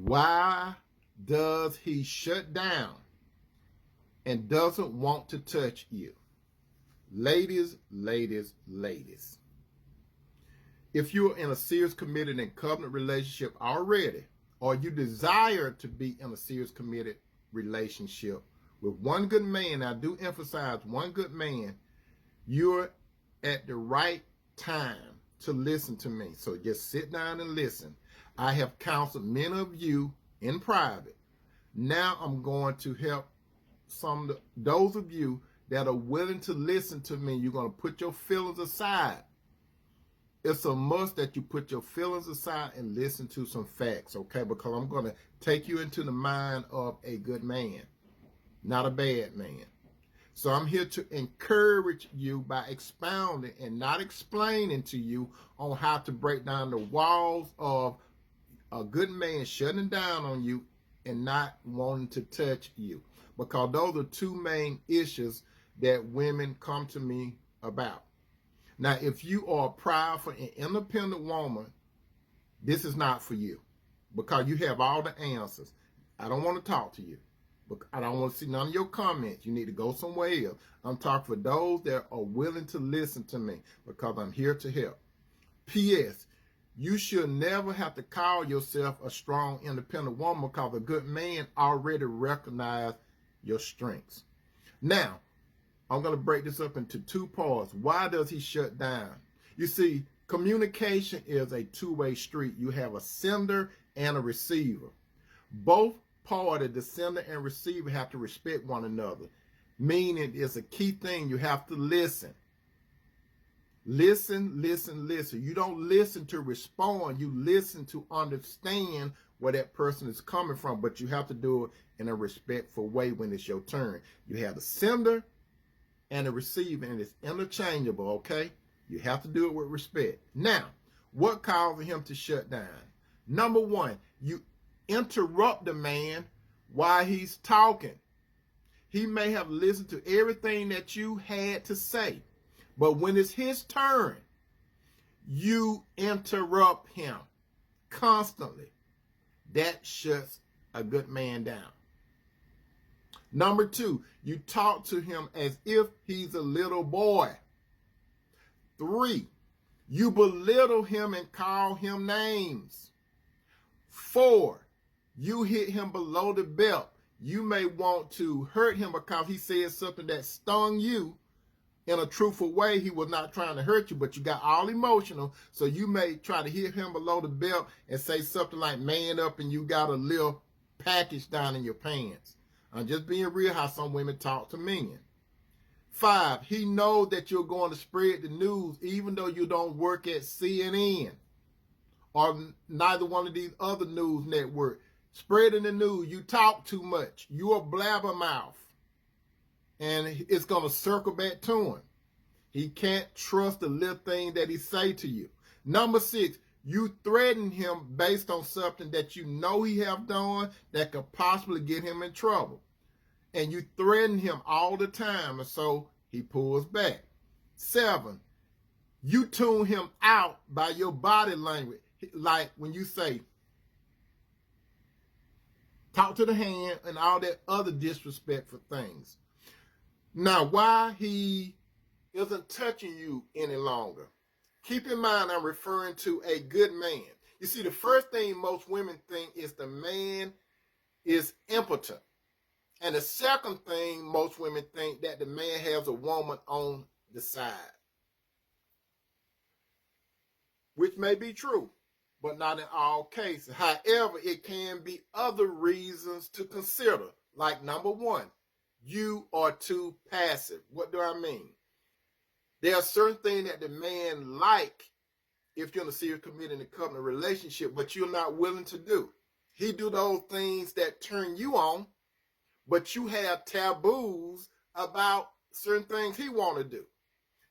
Why does he shut down and doesn't want to touch you? Ladies, ladies, ladies. If you're in a serious, committed, and covenant relationship already, or you desire to be in a serious, committed relationship with one good man, I do emphasize one good man, you're at the right time to listen to me. So just sit down and listen. I have counseled many of you in private. Now I'm going to help those of you that are willing to listen to me. You're going to put your feelings aside. It's a must that you put your feelings aside and listen to some facts, okay? Because I'm going to take you into the mind of a good man, not a bad man. So I'm here to encourage you by expounding and not explaining to you on how to break down the walls of a good man shutting down on you and not wanting to touch you. Because those are two main issues that women come to me about. Now, if you are a proud and independent woman, this is not for you because you have all the answers. I don't want to talk to you. I don't want to see none of your comments. You need to go somewhere else. I'm talking for those that are willing to listen to me because I'm here to help. P.S. You should never have to call yourself a strong, independent woman because a good man already recognizes your strengths. Now, I'm going to break this up into two parts. Why does he shut down? You see, communication is a two-way street. You have a sender and a receiver. Both parties, the sender and receiver, have to respect one another. Meaning it's a key thing. You have to listen. Listen, listen, listen. You don't listen to respond. You listen to understand where that person is coming from. But you have to do it in a respectful way when it's your turn. You have the sender and a receiver, and it's interchangeable, okay? You have to do it with respect. Now, what causes him to shut down? Number one, you interrupt the man while he's talking. He may have listened to everything that you had to say, but when it's his turn, you interrupt him constantly. That shuts a good man down. Number two, you talk to him as if he's a little boy. 3, you belittle him and call him names. 4, you hit him below the belt. You may want to hurt him because he said something that stung you in a truthful way. He was not trying to hurt you, but you got all emotional. So you may try to hit him below the belt and say something like man up and you got a little package down in your pants. I'm just being real how some women talk to men. 5, he knows that you're going to spread the news even though you don't work at CNN or neither one of these other news networks. Spreading the news, you talk too much. You're a blabbermouth. And it's going to circle back to him. He can't trust the little thing that he say to you. Number 6, you threaten him based on something that you know he have done that could possibly get him in trouble. And you threaten him all the time, and so he pulls back. 7, you tune him out by your body language. Like when you say, talk to the hand and all that other disrespectful things. Now, why he isn't touching you any longer? Keep in mind, I'm referring to a good man. You see, the first thing most women think is the man is impotent. And the second thing most women think that the man has a woman on the side. Which may be true, but not in all cases. However, it can be other reasons to consider. Like number 1, you are too passive. What do I mean? There are certain things that the man like if you're in a serious, committed, and covenant relationship, but you're not willing to do. He do those things that turn you on, but you have taboos about certain things he want to do.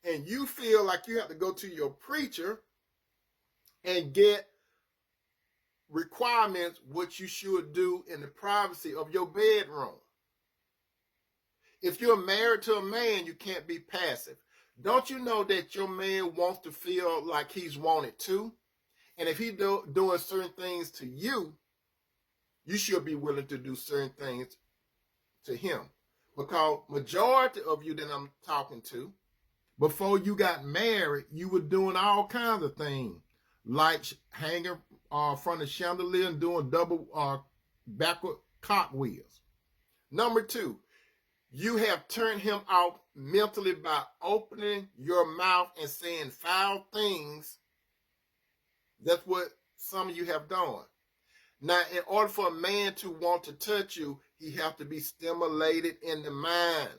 And you feel like you have to go to your preacher and get requirements what you should do in the privacy of your bedroom. If you're married to a man, you can't be passive. Don't you know that your man wants to feel like he's wanted too? And if he's doing certain things to you, you should be willing to do certain things to him. Because majority of you that I'm talking to, before you got married, you were doing all kinds of things, like hanging from the chandelier and doing double backward cartwheels. Number two, you have turned him off mentally by opening your mouth and saying foul things. That's what some of you have done. Now, in order for a man to want to touch you, he has to be stimulated in the mind.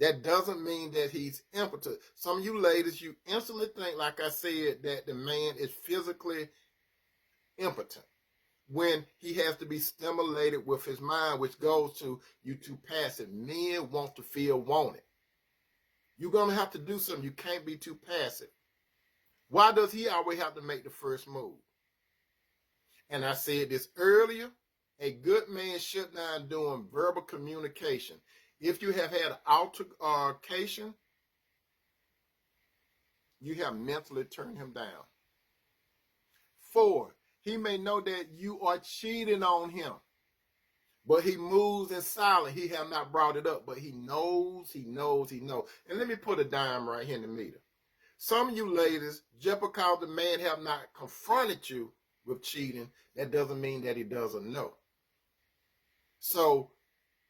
That doesn't mean that he's impotent. Some of you ladies, you instantly think, like I said, that the man is physically impotent when he has to be stimulated with his mind, which goes to you too passive. Men want to feel wanted. You're going to have to do something. You can't be too passive. Why does he always have to make the first move? And I said this earlier, a good man shut down doing verbal communication. If you have had an altercation, you have mentally turned him down. 4, he may know that you are cheating on him, but he moves in silence. He have not brought it up, but he knows. And let me put a dime right here in the meter. Some of you ladies, just because the man have not confronted you with cheating, that doesn't mean that he doesn't know. So,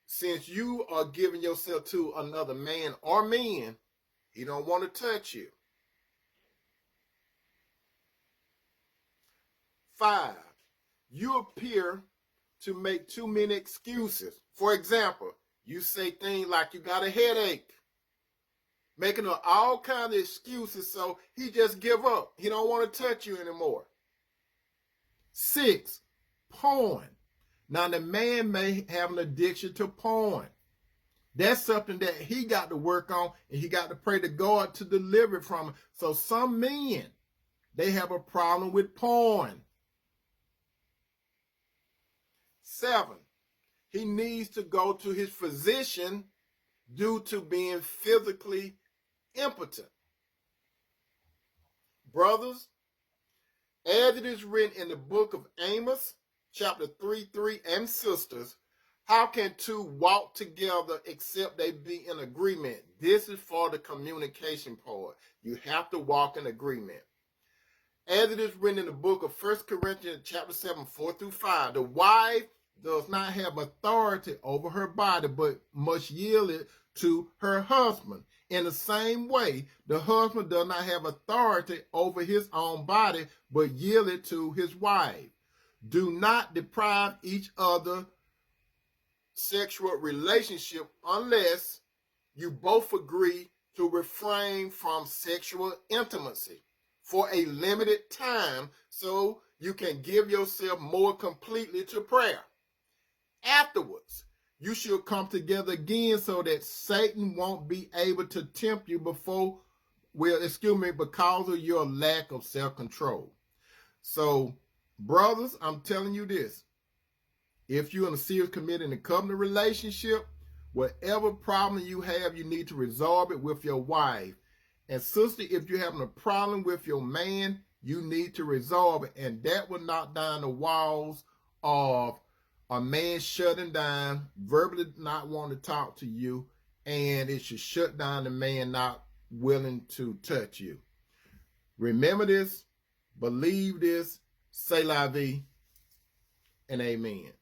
since you are giving yourself to another man or men, he don't want to touch you. 5, you appear to make too many excuses. For example, you say things like you got a headache, making all kinds of excuses, so he just give up. He don't want to touch you anymore. 6, porn. Now, the man may have an addiction to porn. That's something that he got to work on, and he got to pray to God to deliver it from him. So some men, they have a problem with porn. 7, he needs to go to his physician due to being physically impotent. Brothers, as it is written in the book of Amos, chapter 3:3, and sisters, how can two walk together except they be in agreement? This is for the communication part. You have to walk in agreement. As it is written in the book of 1 Corinthians chapter 7, 4-5, the wife does not have authority over her body, but must yield it to her husband. In the same way, the husband does not have authority over his own body, but yield it to his wife. Do not deprive each other sexual relationship unless you both agree to refrain from sexual intimacy for a limited time so you can give yourself more completely to prayer. Afterwards, you should come together again so that Satan won't be able to tempt you because of your lack of self-control. So, brothers, I'm telling you this. If you're in a serious committed and covenant relationship, whatever problem you have, you need to resolve it with your wife. And sister, if you're having a problem with your man, you need to resolve it. And that will knock down the walls of a man shutting down, verbally not wanting to talk to you, and it should shut down the man not willing to touch you. Remember this, believe this, say la vie, and amen.